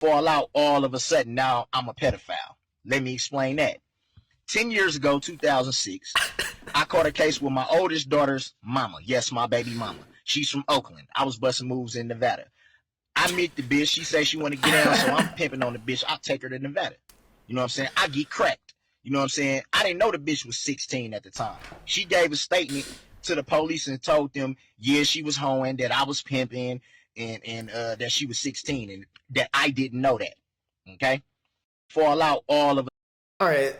fall out all of a sudden. Now I'm a pedophile. Let me explain that. 10 years ago, 2006, I caught a case with my oldest daughter's mama. Yes, my baby mama. She's from Oakland. I was busting moves in Nevada. I meet the bitch. She says she want to get down, so I'm pimping on the bitch. I'll take her to Nevada. You know what I'm saying? I get cracked. You know what I'm saying? I didn't know the bitch was 16 at the time. She gave a statement to the police and told them, yeah, she was hoeing, that I was pimping, and that she was 16, and that I didn't know that. Okay? Fall out all of it. All right.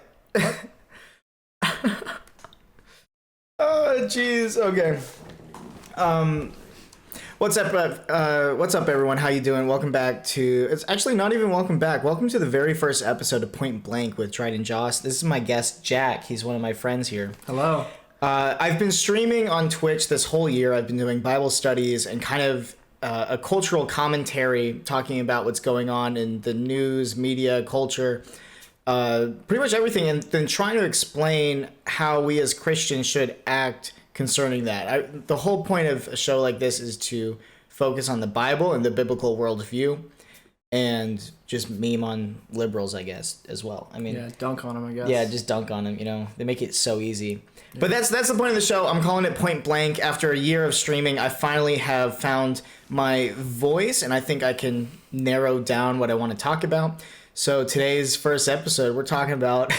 Oh, jeez. Okay. What's up, everyone? How you doing? Welcome back to... It's actually not even welcome back. Welcome to the very first episode of Point Blank with Dryden and Jac. This is my guest, Jack. He's one of my friends here. Hello. I've been streaming on Twitch this whole year. I've been doing Bible studies and kind of a cultural commentary talking about what's going on in the news, media, culture, pretty much everything, and then trying to explain how we as Christians should act concerning that. The whole point of a show like this is to focus on the Bible and the biblical worldview, and just meme on liberals, I guess, as well. I mean, yeah, dunk on them, I guess. Yeah, just dunk on them. You know, they make it so easy. Yeah. But that's the point of the show. I'm calling it Point Blank. After a year of streaming, I finally have found my voice, and I think I can narrow down what I want to talk about. So today's first episode, we're talking about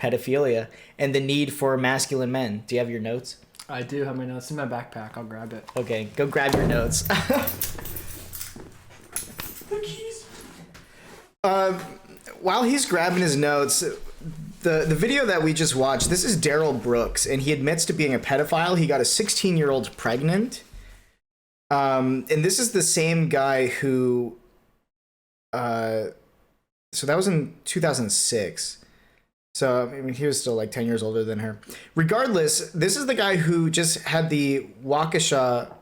pedophilia and the need for masculine men. Do you have your notes? I do have my notes in my backpack. I'll grab it. Okay, go grab your notes. The keys. While he's grabbing his notes, the video that we just watched, this is Daryl Brooks, and he admits to being a pedophile. He got a 16-year-old pregnant. And this is the same guy who... So that was in 2006. So, I mean, he was still like 10 years older than her. Regardless, this is the guy who just had the Waukesha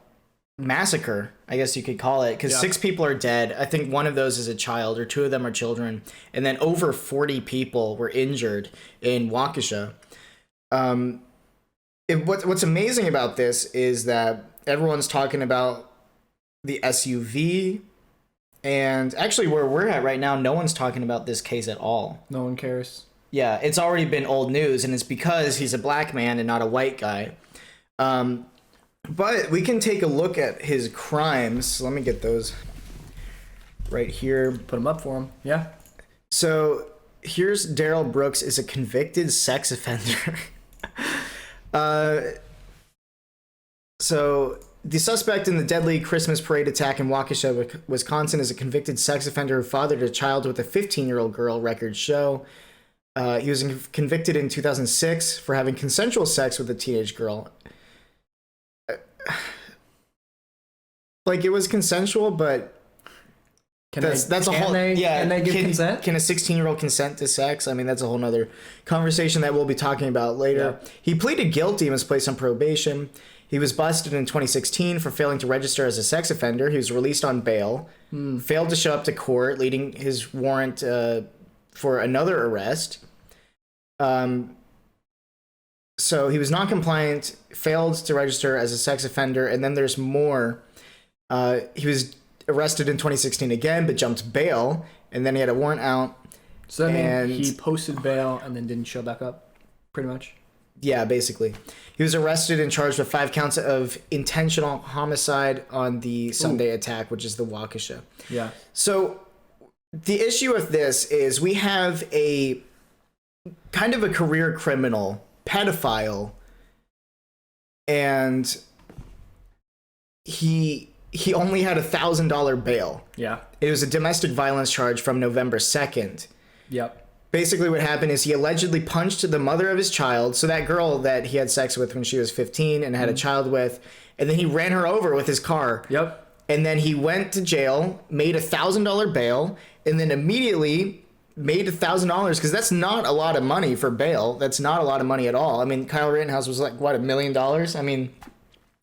massacre, I guess you could call it, because 6 people are dead. I think one of those is a child, or 2 of them are children. And then over 40 people were injured in Waukesha. What's amazing about this is that everyone's talking about the SUV. And actually, where we're at right now, no one's talking about this case at all. No one cares. Yeah, it's already been old news, and it's because he's a black man and not a white guy. But we can take a look at his crimes. Let me get those right here. Put them up for him. Yeah. So here's Daryl Brooks is a convicted sex offender. So the suspect in the deadly Christmas parade attack in Waukesha, Wisconsin, is a convicted sex offender who fathered a child with a 15-year-old girl, records show. He was convicted in 2006 for having consensual sex with a teenage girl. Like, it was consensual, but that's a whole... Can they give consent? Can a 16-year-old consent to sex? I mean, that's a whole nother conversation that we'll be talking about later. Yeah. He pleaded guilty and was placed on probation. He was busted in 2016 for failing to register as a sex offender. He was released on bail, failed to show up to court, leading his warrant for another arrest. So he was non-compliant, failed to register as a sex offender, and then there's more. He was arrested in 2016 again, but jumped bail, and then he had a warrant out. So that means he posted bail and then didn't show back up, pretty much? Yeah, basically. He was arrested and charged with 5 counts of intentional homicide on the Sunday attack, which is the Waukesha. Yeah. So the issue with this is we have a kind of a career criminal, pedophile, and he only had $1,000 bail. Yeah. It was a domestic violence charge from November 2nd. Yep. Basically what happened is he allegedly punched the mother of his child, so that girl that he had sex with when she was 15 and had a child with, and then he ran her over with his car. Yep. And then he went to jail, made $1,000 bail, and then immediately made $1,000, because that's not a lot of money for bail. That's not a lot of money at all. I mean, Kyle Rittenhouse was like, what, $1 million? I mean,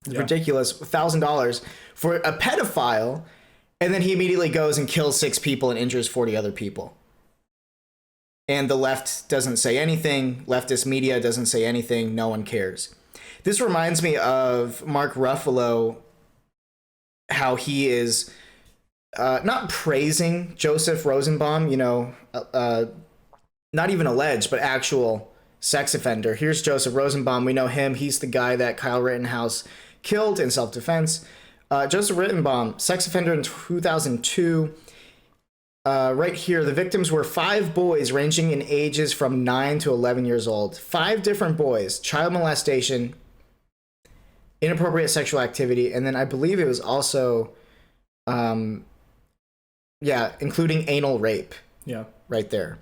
it's ridiculous. $1,000 for a pedophile, and then he immediately goes and kills 6 people and injures 40 other people. And the left doesn't say anything. Leftist media doesn't say anything. No one cares. This reminds me of Mark Ruffalo, how he is not praising Joseph Rosenbaum, not even alleged, but actual sex offender. Here's Joseph Rosenbaum. We know him. He's the guy that Kyle Rittenhouse killed in self-defense. Joseph Rittenbaum, sex offender in 2002. Right here, the victims were 5 boys ranging in ages from 9 to 11 years old. 5 different boys, child molestation, inappropriate sexual activity, and then I believe it was also, including anal rape. Yeah. Right there.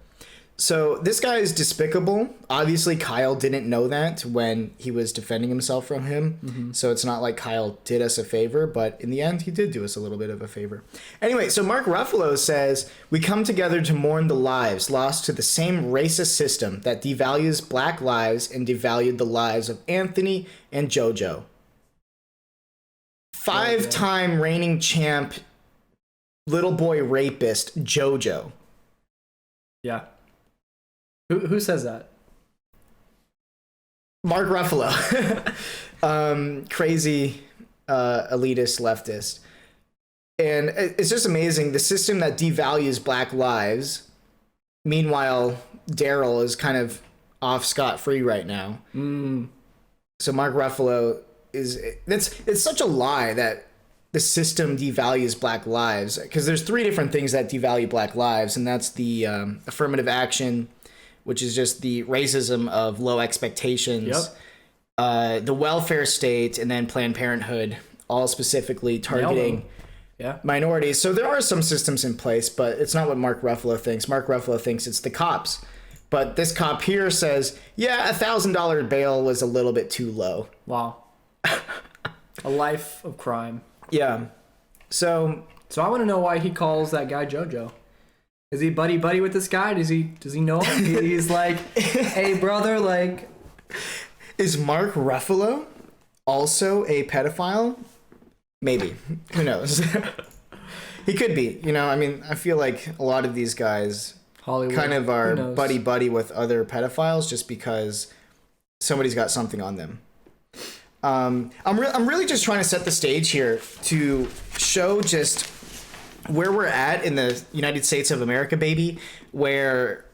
So this guy is despicable. Obviously, Kyle didn't know that when he was defending himself from him. Mm-hmm. So it's not like Kyle did us a favor, but in the end, he did do us a little bit of a favor. Anyway, so Mark Ruffalo says, we come together to mourn the lives lost to the same racist system that devalues black lives and devalued the lives of Anthony and JoJo. 5-time reigning champ, little boy rapist, JoJo. Yeah. Who says that? Mark Ruffalo. Crazy elitist leftist. And it's just amazing. The system that devalues black lives. Meanwhile, Daryl is kind of off scot-free right now. So Mark Ruffalo it's such a lie that the system devalues black lives, because there's 3 different things that devalue black lives, and that's the affirmative action, which is just the racism of low expectations, the welfare state, and then Planned Parenthood, all specifically targeting minorities. So there are some systems in place, but it's not what Mark Ruffalo thinks. Mark Ruffalo thinks it's the cops. But this cop here says, $1,000 bail was a little bit too low. Wow. A life of crime. Yeah. So I want to know why he calls that guy JoJo. Is he buddy with this guy? Does he know him? He's like, hey brother, like. Is Mark Ruffalo also a pedophile? Maybe. Who knows? He could be. I feel like a lot of these guys Hollywood kind of are buddy with other pedophiles just because somebody's got something on them. I'm really just trying to set the stage here to show just where we're at in the United States of America, baby, where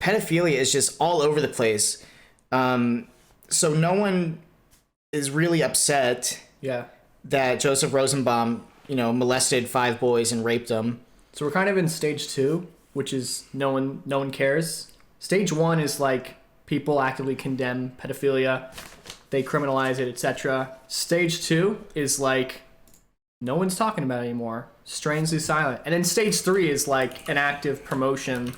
pedophilia is just all over the place. So no one is really upset that Joseph Rosenbaum, molested 5 boys and raped them. So we're kind of in stage 2, which is no one cares. Stage 1 is like people actively condemn pedophilia. They criminalize it, etc. Stage 2 is like no one's talking about it anymore. Strangely silent. And then stage 3 is like an active promotion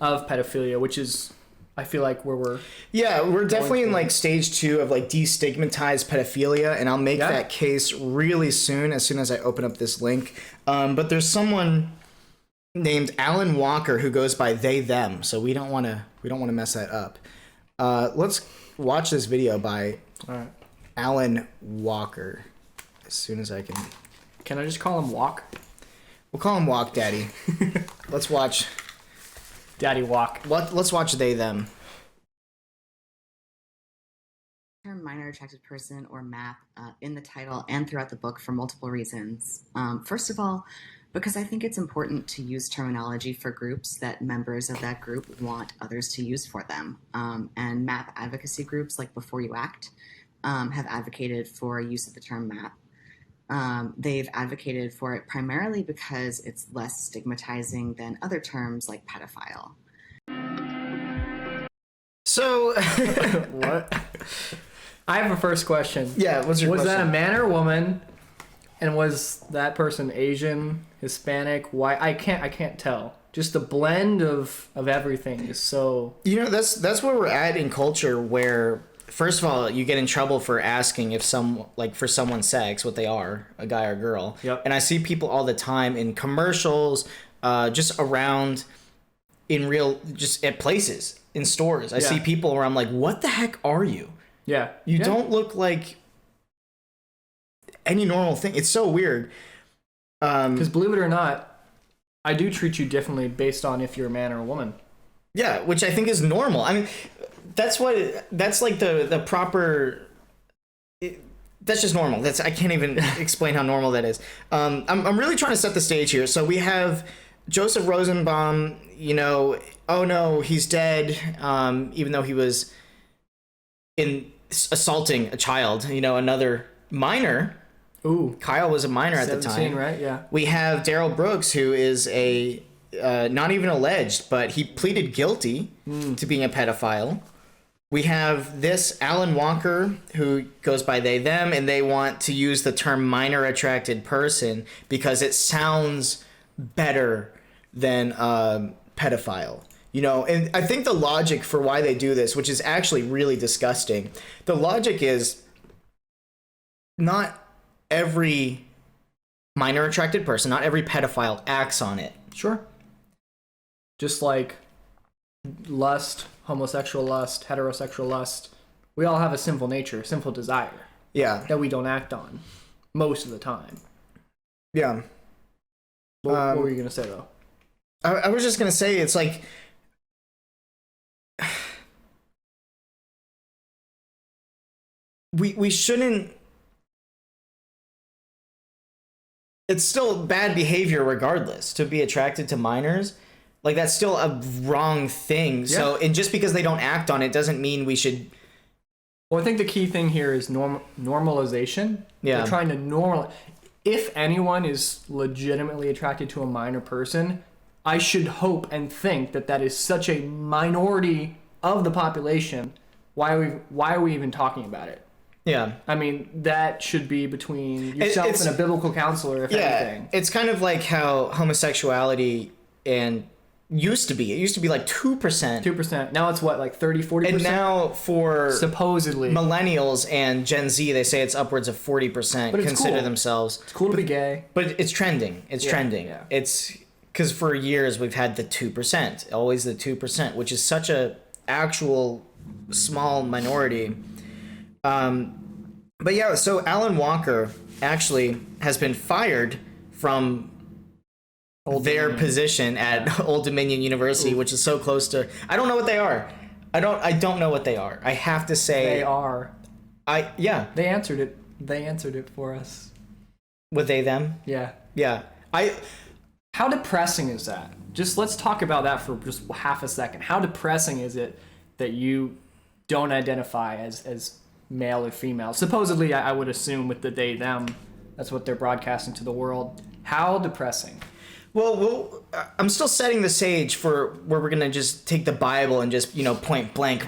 of pedophilia, which is, I feel like, where we're... Yeah, we're definitely in like stage 2 of like destigmatized pedophilia, and I'll make that case really soon as I open up this link. But there's someone named Alan Walker who goes by they them, so we don't want to mess that up. Let's watch this video by Alan Walker as soon as I can. Can I just call him Walk? We'll call him Walk Daddy. Let's watch Daddy Walk. Let's watch they them. Term minor attracted person or MAP in the title and throughout the book for multiple reasons. First of all, because I think it's important to use terminology for groups that members of that group want others to use for them. And MAP advocacy groups like Before You Act have advocated for use of the term MAP. They've advocated for it primarily because it's less stigmatizing than other terms like pedophile. So, what? I have a first question. Yeah, what's your question? Was that a man or a woman? And was that person Asian, Hispanic, white? I can't tell. Just the blend of everything is so... that's where we're at in culture, where first of all, you get in trouble for asking if for someone's sex, what they are, a guy or a girl. Yep. And I see people all the time in commercials, just around just at places, in stores. I see people where I'm like, what the heck are you? Yeah. You don't look like any normal thing. It's so weird. Because believe it or not, I do treat you differently based on if you're a man or a woman. Yeah, which I think is normal. I mean, that's like the proper That's just normal. I can't even explain how normal that is. I'm really trying to set the stage here. So we have Joseph Rosenbaum, oh no, he's dead, even though he was assaulting a child, another minor. Ooh. Kyle was a minor at the time. Right? Yeah. We have Daryl Brooks, who is not even alleged, but he pleaded guilty to being a pedophile. We have this Alan Walker, who goes by they, them, and they want to use the term minor attracted person because it sounds better than pedophile. And I think the logic for why they do this, which is actually really disgusting, the logic is not every minor attracted person, not every pedophile acts on it. Sure. Just like lust, homosexual lust, heterosexual lust, we all have a sinful nature, a sinful desire. Yeah. That we don't act on most of the time. Yeah. What were you going to say, though? I was just going to say, it's like, we shouldn't, it's still bad behavior regardless to be attracted to minors. Like, that's still a wrong thing. Yeah. So, and just because they don't act on it doesn't mean we should. Well, I think the key thing here is normalization. Yeah. They're trying to normalize. If anyone is legitimately attracted to a minor person, I should hope and think that that is such a minority of the population. Why are we even talking about it? Yeah. I mean, that should be between yourself and a biblical counselor, if anything. It's kind of like how homosexuality used to be like 2%. 2%. Now it's what, like 30, 40%? And now for supposedly millennials and Gen Z, they say it's upwards of 40% consider themselves. It's cool to be gay. But it's trending. It's trending. Yeah. It's because for years we've had the 2%, always the 2%, which is such a actual small minority. But yeah, so Alan Walker actually has been fired from their position at Old Dominion University, which is so close to. I don't know what they are. I don't know what they are. I have to say they are. Yeah. They answered it. They answered it for us. With they them? Yeah. Yeah. How depressing is that? Just let's talk about that for just half a second. How depressing is it that you don't identify as male or female? Supposedly, I would assume with the they them, that's what they're broadcasting to the world. How depressing. Well, I'm still setting the stage for where we're gonna just take the Bible and just point blank,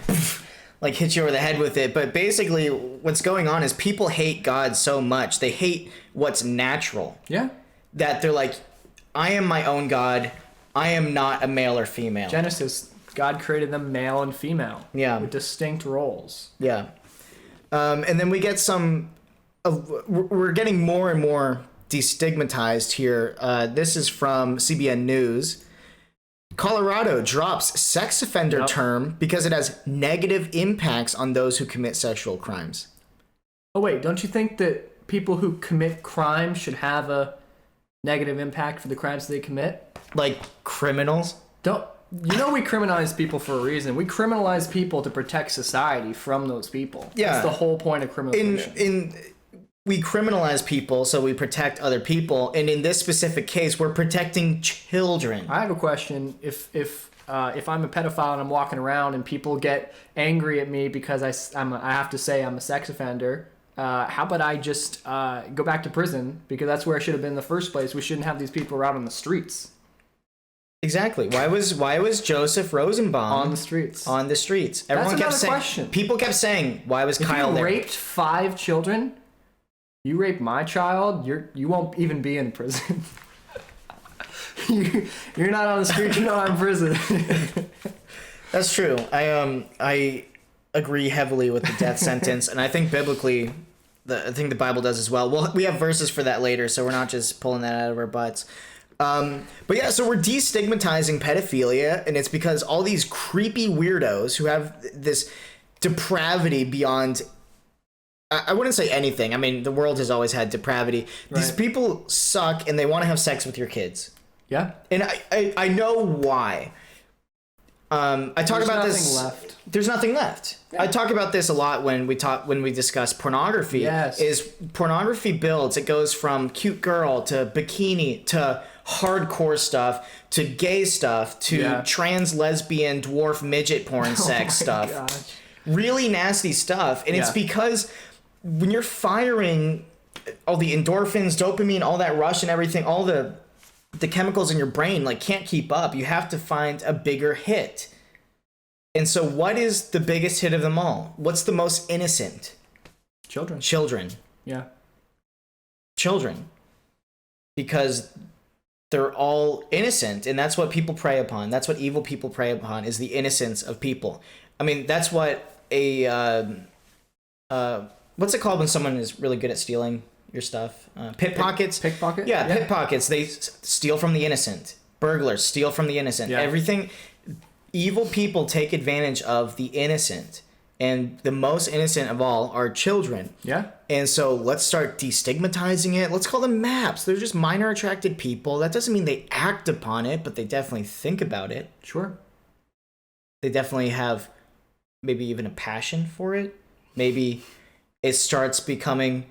like hit you over the head with it. But basically, what's going on is people hate God so much, they hate what's natural. Yeah. That they're like, I am my own God. I am not a male or female. Genesis, God created them male and female. Yeah. With distinct roles. Yeah. And then we get we're getting more and more destigmatized here. This is from CBN News. Colorado drops sex offender term because it has negative impacts on those who commit sexual crimes. Oh, wait, don't you think that people who commit crimes should have a negative impact for the crimes they commit? Like criminals? We criminalize people for a reason. We criminalize people to protect society from those people. Yeah. That's the whole point of criminalization. We criminalize people so we protect other people, and in this specific case, we're protecting children. I have a question. If I'm a pedophile and I'm walking around and people get angry at me because I have to say I'm a sex offender, how about I just go back to prison, because that's where I should have been in the first place. We shouldn't have these people out on the streets. Exactly. Why was Joseph Rosenbaum on the streets? On the streets. Everyone that's kept saying. Question. People kept saying, "Why was Kyle there?" If you raped 5 children. You rape my child, you won't even be in prison. You're not on the street, you're not in prison. That's true. I agree heavily with the death sentence, and I think biblically, I think the Bible does as well. Well, we have verses for that later, so we're not just pulling that out of our butts. But yeah, so we're destigmatizing pedophilia, and it's because all these creepy weirdos who have this depravity beyond. I wouldn't say anything. I mean, the world has always had depravity. Right. These people suck, and they want to have sex with your kids. Yeah. And I know why. I talk about this. Left. There's nothing left. Yeah. I talk about this a lot when we discuss pornography. Yes. Is pornography builds? It goes from cute girl to bikini to hardcore stuff to gay stuff to trans lesbian dwarf midget porn sex stuff. Gosh. Really nasty stuff, and it's because when you're firing all the endorphins, dopamine, all that rush and everything, all the chemicals in your brain like can't keep up. You have to find a bigger hit. And so what is the biggest hit of them all? What's the most innocent? Children. Yeah. Children. Because they're all innocent, and that's what people prey upon. That's what evil people prey upon, is the innocence of people. I mean, that's what what's it called when someone is really good at stealing your stuff? Pickpockets. Pickpocket? Yeah, pickpockets. They steal from the innocent. Burglars steal from the innocent. Yeah. Everything. Evil people take advantage of the innocent. And the most innocent of all are children. Yeah. And so let's start destigmatizing it. Let's call them MAPs. They're just minor attracted people. That doesn't mean they act upon it, but they definitely think about it. Sure. They definitely have maybe even a passion for it. Maybe it starts becoming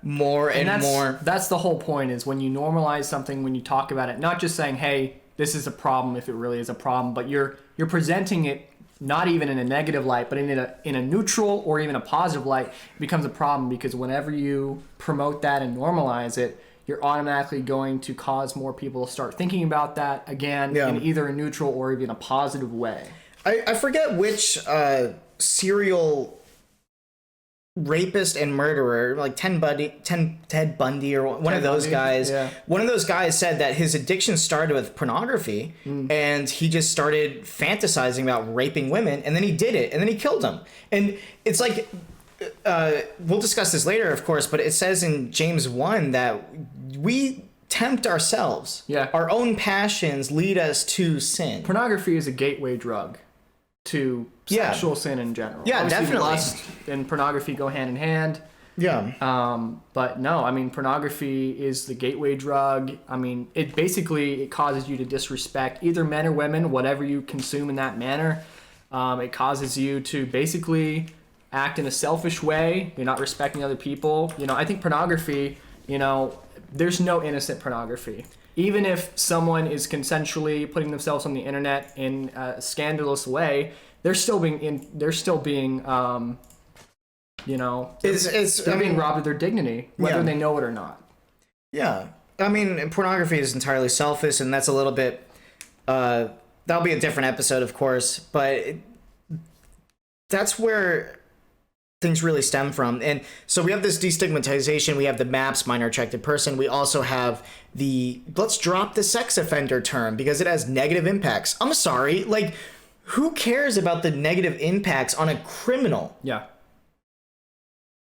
more and more. That's the whole point, is when you normalize something, when you talk about it, not just saying, hey, this is a problem if it really is a problem, but you're presenting it not even in a negative light, but in a neutral or even a positive light. It becomes a problem, because whenever you promote that and normalize it, you're automatically going to cause more people to start thinking about that again in either a neutral or even a positive way. I forget which serial rapist and murderer, like Ted Bundy or one of those guys. Yeah. One of those guys said that his addiction started with pornography, and he just started fantasizing about raping women, and then he did it, and then he killed them. And it's like, we'll discuss this later, of course, but it says in James 1 that we tempt ourselves. Yeah. Our own passions lead us to sin. Pornography is a gateway drug to sexual sin in general. Yeah, obviously, definitely. Lust and pornography go hand in hand. Yeah. But no, I mean, pornography is the gateway drug. I mean, it causes you to disrespect either men or women, whatever you consume in that manner. It causes you to basically act in a selfish way. You're not respecting other people. I think pornography, there's no innocent pornography. Even if someone is consensually putting themselves on the internet in a scandalous way, they're still being being robbed of their dignity, whether they know it or not. Yeah. I mean, pornography is entirely selfish, and that's a little bit, that'll be a different episode, of course, but that's where things really stem from. And so we have this destigmatization, we have the MAPS, minor attracted person, we also have let's drop the sex offender term because it has negative impacts. I'm sorry, like, who cares about the negative impacts on a criminal? Yeah.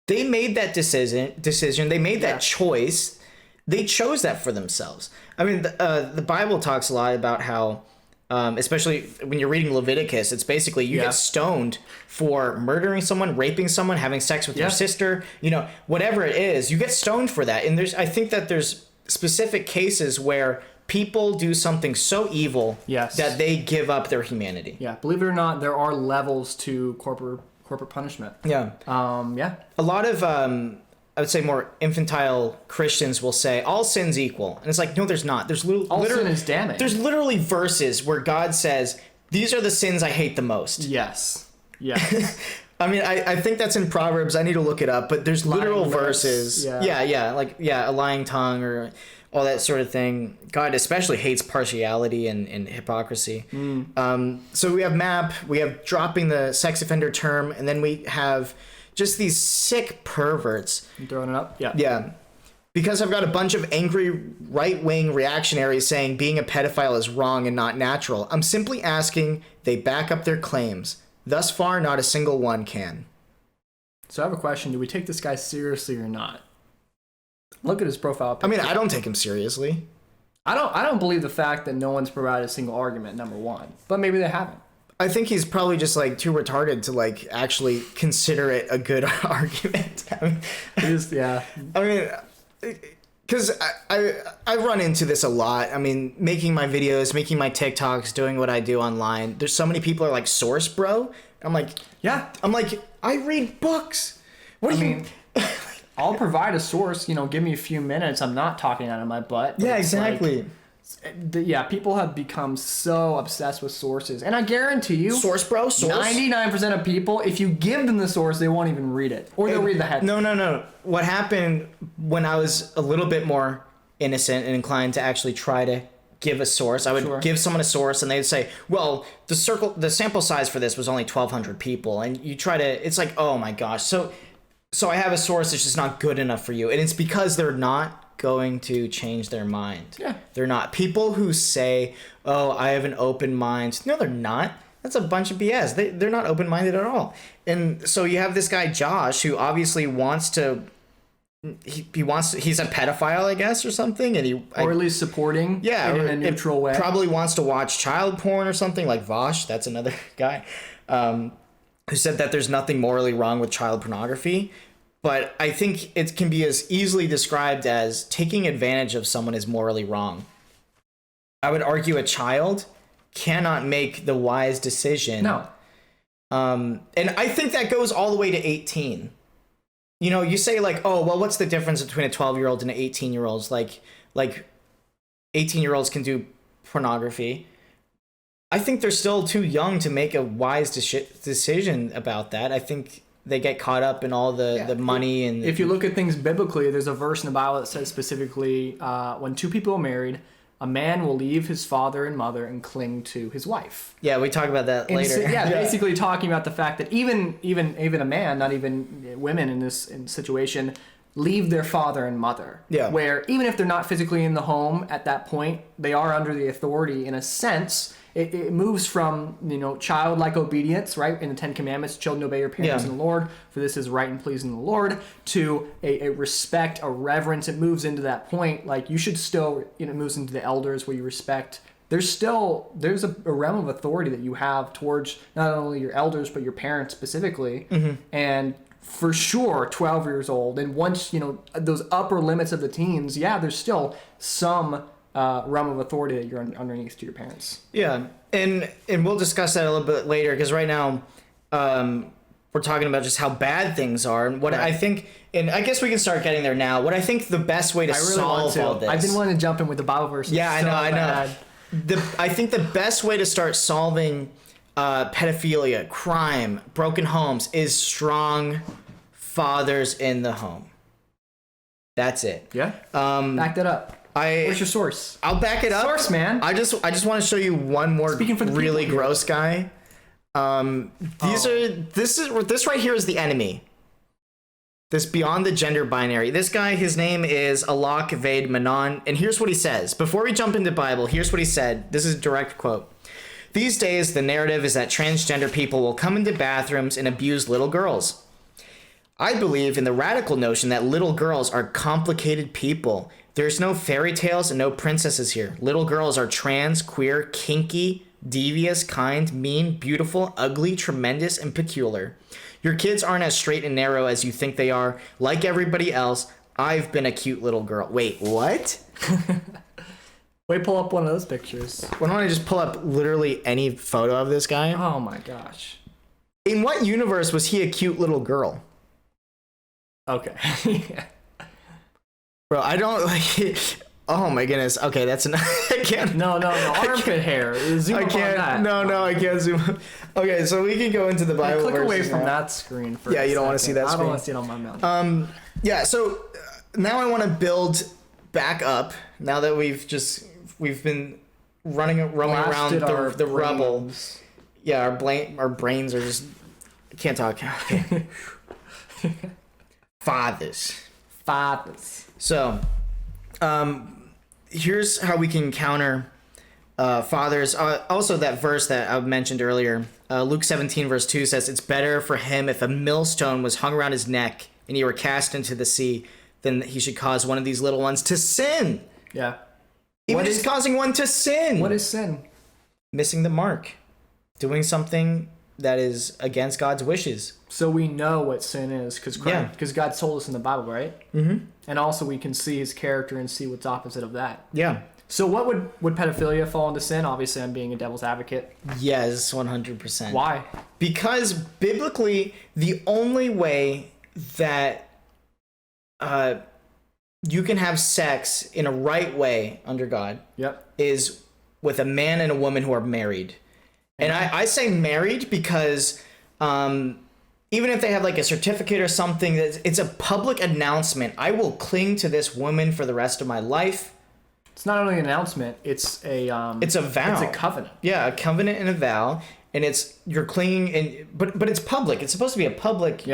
They made that decision, they made that choice, they chose that for themselves. I mean, the Bible talks a lot about how, especially when you're reading Leviticus, it's basically you get stoned for murdering someone, raping someone, having sex with your sister, whatever it is, you get stoned for that. And I think that there's specific cases where people do something so evil that they give up their humanity. Yeah, believe it or not, there are levels to corporate punishment. Yeah. A lot of I would say more infantile Christians will say all sin's equal, and it's like, no, there's not. There's all sin is damning. There's literally verses where God says, "These are the sins I hate the most." Yes. Yeah. I mean, I think that's in Proverbs. I need to look it up, but there's literal verses. Yeah. Like a lying tongue or all that sort of thing. God especially hates partiality and hypocrisy. So we have MAP, we have dropping the sex offender term, and then we have just these sick perverts. You throwing it up? Yeah. Yeah. Because I've got a bunch of angry right-wing reactionaries saying being a pedophile is wrong and not natural. I'm simply asking they back up their claims. Thus far, not a single one can. So I have a question. Do we take this guy seriously or not? Look at his profile picture. I mean, I don't take him seriously. I don't believe the fact that no one's provided a single argument, number one. But maybe they haven't. I think he's probably just like too retarded to like actually consider it a good argument. I mean, yeah. I mean, because I run into this a lot. I mean, making my videos, making my TikToks, doing what I do online. There's so many people are like, source, bro. I'm like, Yeah. I'm like, I read books. What do you mean, I'll provide a source, give me a few minutes. I'm not talking out of my butt. Yeah, exactly. People have become so obsessed with sources. And I guarantee you, Source, bro, source. 99% of people, if you give them the source, they won't even read it. Or they'll read the headline. No. What happened when I was a little bit more innocent and inclined to actually try to give a source, I would give someone a source and they'd say, well, the sample size for this was only 1,200 people. And you try to, it's like, oh my gosh. So I have a source that's just not good enough for you. And it's because they're not going to change their mind. Yeah. They're not. People who say, oh, I have an open mind. No, they're not. That's a bunch of BS. They're not open-minded at all. And so you have this guy, Josh, who obviously wants to, he's a pedophile, I guess, or something. And or at least supporting in a neutral way. Probably wants to watch child porn or something like Vosh. That's another guy who said that there's nothing morally wrong with child pornography. But I think it can be as easily described as taking advantage of someone is morally wrong. I would argue a child cannot make the wise decision. No. And I think that goes all the way to 18. You say like, oh, well, what's the difference between a 12-year-old and an 18-year-old? Like 18-year-olds can do pornography. I think they're still too young to make a wise decision about that. I think they get caught up in all the money. And if you look at things biblically, there's a verse in the Bible that says specifically, when two people are married, a man will leave his father and mother and cling to his wife. Yeah, we talk about that later. Basically talking about the fact that even a man, not even women in this situation, leave their father and mother. Yeah. Where even if they're not physically in the home at that point, they are under the authority in a sense. It moves from, childlike obedience, right? In the Ten Commandments, children obey your parents in the Lord, for this is right and pleasing the Lord, to a respect, a reverence. It moves into that point. Like you should still, it moves into the elders where you respect. There's a realm of authority that you have towards not only your elders, but your parents specifically. Mm-hmm. And for sure, 12 years old. And once, those upper limits of the teens, there's still some realm of authority that you're underneath to your parents. Yeah, and we'll discuss that a little bit later because right now we're talking about just how bad things are and what I think, and I guess we can start getting there now. What I think the best way to solve all this. I've been wanting to jump in with the Bible verses. Yeah, I know. I think the best way to start solving pedophilia, crime, broken homes is strong fathers in the home. That's it. Yeah. Back that up. Where's your source? I'll back it up. Source, man. I just want to show you one more really gross guy. This right here is the enemy. This beyond the gender binary. This guy, his name is Alok Vaid Menon, and here's what he says. Before we jump into Bible, here's what he said. This is a direct quote. These days, the narrative is that transgender people will come into bathrooms and abuse little girls. I believe in the radical notion that little girls are complicated people. There's no fairy tales and no princesses here. Little girls are trans, queer, kinky, devious, kind, mean, beautiful, ugly, tremendous, and peculiar. Your kids aren't as straight and narrow as you think they are. Like everybody else, I've been a cute little girl. Wait, what? Wait, pull up one of those pictures. Why don't I just pull up literally any photo of this guy? Oh my gosh. In what universe was he a cute little girl? Okay. Bro, I don't like. Oh my goodness. Okay, that's enough. I can't. No. Armpit hair. Zoom I can't. On that. No, I can't zoom. Okay, so we can go into the Bible. Click away verses from now. that screen. For yeah, you don't want to see that. I screen. don't want to see it on my mouth. Yeah. So now I want to build back up. Now that we've been roaming around the rubble. Yeah, our brains are just. I can't talk. Okay. Fathers. So, here's how we can counter fathers. Also, that verse that I mentioned earlier, Luke 17 verse 2 says, "It's better for him if a millstone was hung around his neck and he were cast into the sea than he should cause one of these little ones to sin." Yeah. Even just causing one to sin. What is sin? Missing the mark. Doing something that is against God's wishes. So we know what sin is because God told us in the Bible, right? Mm-hmm. And also we can see his character and see what's opposite of that. Yeah. So what would pedophilia fall into sin? Obviously, I'm being a devil's advocate. Yes, 100%. Why? Because biblically, the only way that you can have sex in a right way under God is with a man and a woman who are married. And I say married because even if they have like a certificate or something, it's a public announcement. I will cling to this woman for the rest of my life. It's not only an announcement, it's a vow. It's a covenant. Yeah, a covenant and a vow. And you're clinging, but it's public. It's supposed to be a public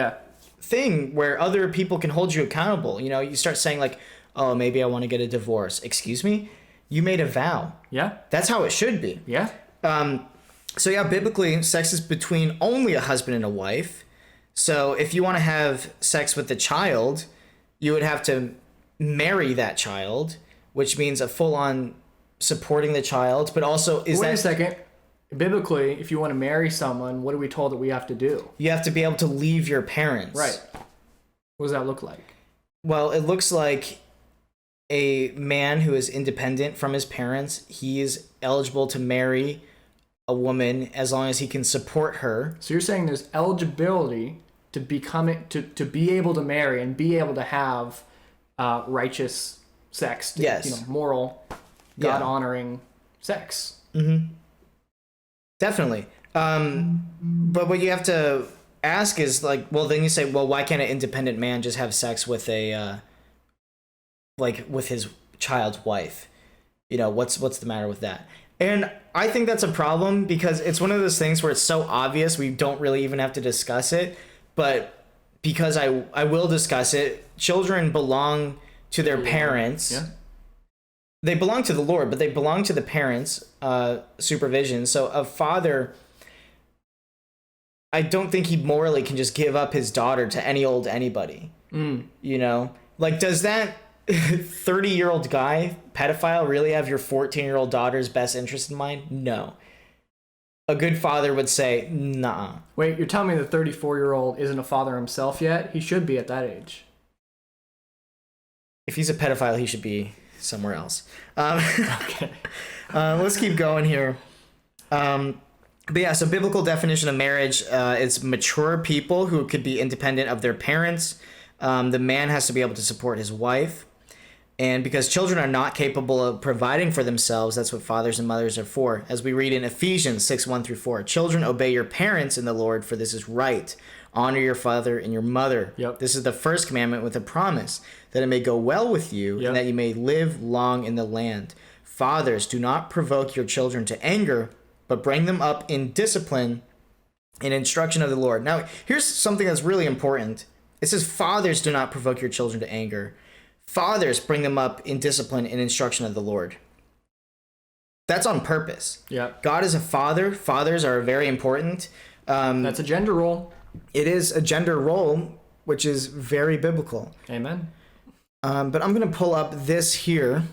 thing where other people can hold you accountable. You know, you start saying like, oh, maybe I want to get a divorce. Excuse me? You made a vow. Yeah. That's how it should be. Yeah. So yeah, biblically, sex is between only a husband and a wife. So if you want to have sex with the child, you would have to marry that child, which means a full-on supporting the child, but also Wait a second. Biblically, if you want to marry someone, what are we told that we have to do? You have to be able to leave your parents. Right. What does that look like? Well, it looks like a man who is independent from his parents, he is eligible to marry a woman as long as he can support her. So you're saying there's eligibility to to be able to marry and be able to have righteous sex. Yes. Moral, God-honoring sex. Mm-hmm. Definitely. But what you have to ask is like, well, then you say, well, why can't an independent man just have sex with with his child's wife? You know, what's the matter with that? And I think that's a problem because it's one of those things where it's so obvious we don't really even have to discuss it. But because I will discuss it, children belong to their parents. Yeah. They belong to the Lord, but they belong to the parents' supervision. So a father, I don't think he morally can just give up his daughter to anybody. You know? Like, does that 30-year-old guy, pedophile, really have your 14-year-old daughter's best interest in mind? No. A good father would say, nah. Wait, you're telling me the 34-year-old isn't a father himself yet? He should be at that age. If he's a pedophile, he should be somewhere else. Okay. Let's keep going here. But yeah, so biblical definition of marriage is mature people who could be independent of their parents. The man has to be able to support his wife. And because children are not capable of providing for themselves, that's what fathers and mothers are for. As we read in Ephesians 6:1-4, children, obey your parents in the Lord, for this is right. Honor your father and your mother. Yep. This is the first commandment with a promise, that it may go well with you and that you may live long in the land. Fathers, do not provoke your children to anger, but bring them up in discipline and instruction of the Lord. Now, here's something that's really important. It says, fathers, do not provoke your children to anger. Fathers, bring them up in discipline and instruction of the Lord. That's on purpose. Yeah. God is a father. Fathers are very important. That's a gender role. It is a gender role, which is very biblical. Amen. But I'm going to pull up this here.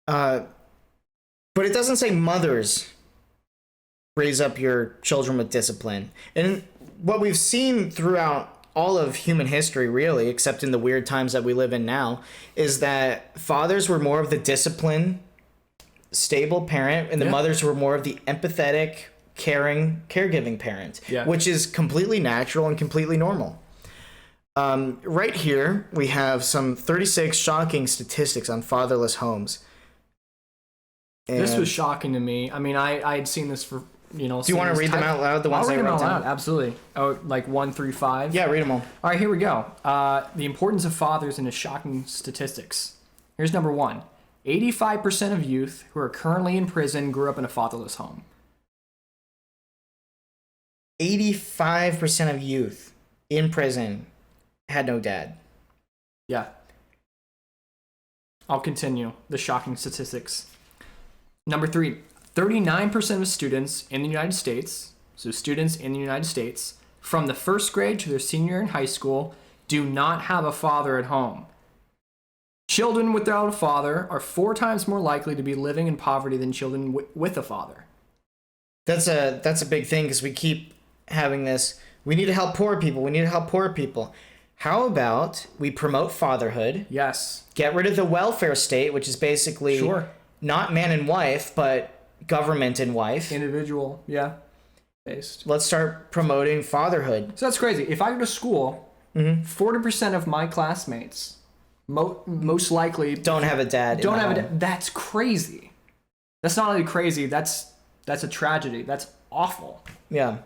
But it doesn't say mothers raise up your children with discipline. And what we've seen throughout all of human history, really, except in the weird times that we live in now, is that fathers were more of the disciplined, stable parent, and the mothers were more of the empathetic, caring, caregiving parent, which is completely natural and completely normal. Right here, we have some 36 shocking statistics on fatherless homes. And this was shocking to me. I mean, I had seen this for, do you want to read them out loud? The ones I'll read I them wrote out down? loud, absolutely. Oh, like 1 through 5? Yeah, read them all. All right, here we go. The importance of fathers and his shocking statistics. Here's number 1. 85% of youth who are currently in prison grew up in a fatherless home. 85% of youth in prison had no dad. Yeah. I'll continue the shocking statistics. Number 3, 39% of students in the United States, so students in the United States, from the first grade to their senior in high school, do not have a father at home. Children without a father are 4 times more likely to be living in poverty than children with a father. That's a big thing because we keep having this. We need to help poor people. We need to help poor people. How about we promote fatherhood? Yes. Get rid of the welfare state, which is basically Sure. not man and wife, but government and wife. Individual, yeah, based. Let's start promoting fatherhood. So that's crazy. If I go to school, 40% of my classmates, most likely Don't have a dad. don't have a dad. That's crazy. That's not only crazy. That's a tragedy. That's awful. Yeah.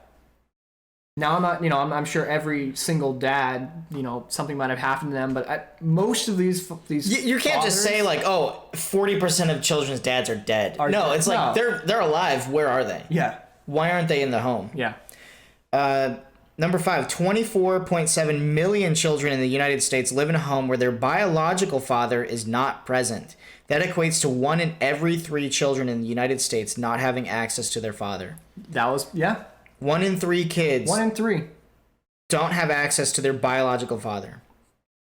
Now I'm not, I'm sure every single dad, something might have happened to them, but most of these You can't just say like, oh, 40% of children's dads are dead. No, it's like they're alive. Where are they? Yeah. Why aren't they in the home? Yeah. Number 5, 24.7 million children in the United States live in a home where their biological father is not present. That equates to 1 in every 3 children in the United States not having access to their father. That was, yeah. 1 in 3 kids 1 in 3 don't have access to their biological father.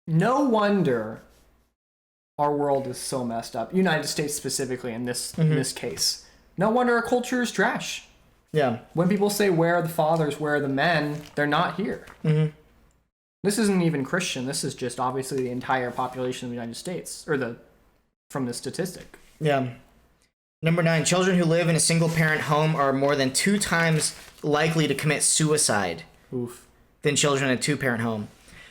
No wonder our world is so messed up. United States specifically in this case. No wonder our culture is trash. Yeah. When people say where are the fathers, where are the men, they're not here. Mm-hmm. This isn't even Christian. This is just obviously the entire population of the United States, from the statistic. Yeah. Number 9, children who live in a single-parent home are more than 2 times likely to commit suicide than children in a 2-parent home.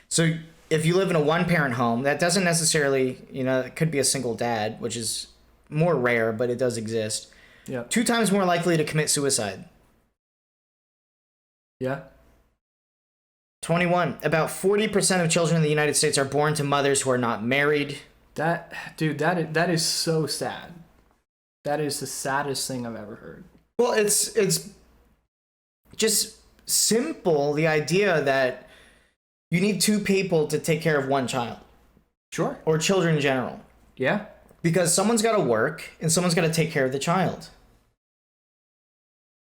So if you live in a 1-parent home, that doesn't necessarily, it could be a single dad, which is more rare, but it does exist. Yeah. 2 times more likely to commit suicide. Yeah. 21. About 40% of children in the United States are born to mothers who are not married. That is so sad. That is the saddest thing I've ever heard. Well, it's just simple, the idea that you need 2 people to take care of 1 child. Sure. Or children in general. Yeah. Because someone's got to work and someone's got to take care of the child.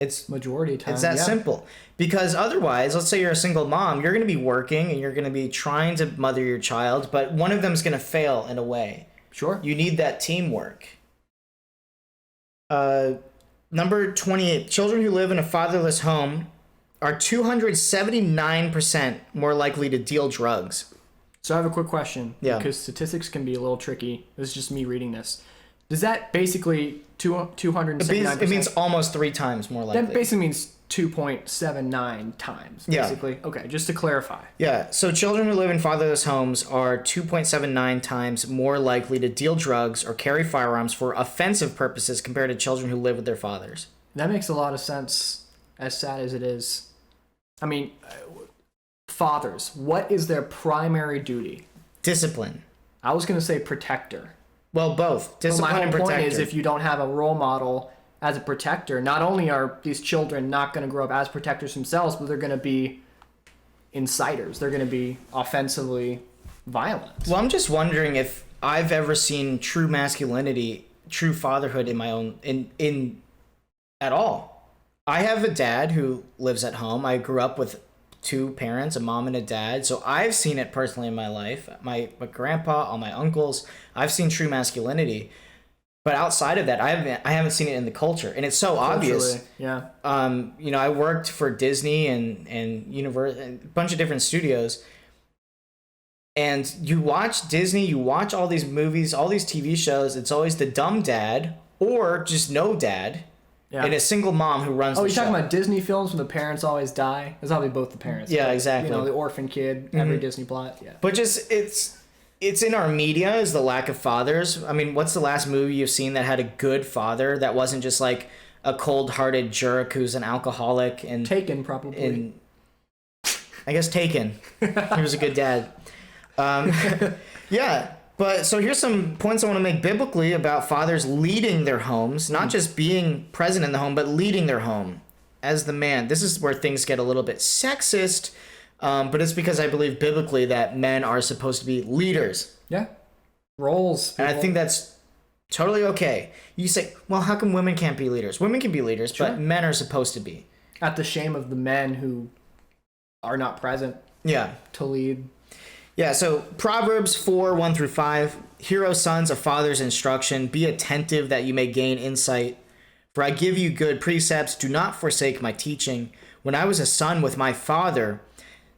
It's majority of time. It's that simple. Because otherwise, let's say you're a single mom, you're going to be working and you're going to be trying to mother your child, but one of them's going to fail in a way. Sure. You need that teamwork. Number 28, children who live in a fatherless home are 279% more likely to deal drugs. So I have a quick question. Yeah. Because statistics can be a little tricky. This is just me reading this. Does that basically 279%? It means almost 3 times more likely. That basically means 2.79 times, basically. Yeah. Okay, just to clarify. Yeah, so children who live in fatherless homes are 2.79 times more likely to deal drugs or carry firearms for offensive purposes compared to children who live with their fathers. That makes a lot of sense, as sad as it is. I mean, fathers, what is their primary duty? Discipline. I was going to say protector. Well, both. Discipline and protector. My whole point is if you don't have a role model as a protector, not only are these children not going to grow up as protectors themselves, but they're going to be inciters. They're going to be offensively violent. Well, I'm just wondering if I've ever seen true masculinity, true fatherhood in my own in at all. I have a dad who lives at home. I grew up with 2 parents, a mom and a dad. So I've seen it personally in my life. My grandpa, all my uncles, I've seen true masculinity. But outside of that, I haven't seen it in the culture, and it's so obvious. Yeah. I worked for Disney and Universal, a bunch of different studios. And you watch Disney, you watch all these movies, all these TV shows. It's always the dumb dad or just no dad. Yeah. And a single mom who runs the show. Oh, you're talking about Disney films when the parents always die? It's probably both the parents. Yeah, exactly. The orphan kid, every Disney plot. Yeah. But just, it's in our media is the lack of fathers. I mean, what's the last movie you've seen that had a good father that wasn't just like a cold-hearted jerk who's an alcoholic? And Taken, probably. I guess Taken. He was a good dad. Yeah. But so here's some points I want to make biblically about fathers leading their homes, not just being present in the home, but leading their home as the man. This is where things get a little bit sexist, but it's because I believe biblically that men are supposed to be leaders. Yeah. Roles. People. And I think that's totally okay. You say, well, how come women can't be leaders? Women can be leaders, sure, but men are supposed to be. At the shame of the men who are not present. Yeah. To lead. Yeah, so Proverbs 4:1-5, hear, O sons, a father's instruction. Be attentive that you may gain insight. For I give you good precepts. Do not forsake my teaching. When I was a son with my father,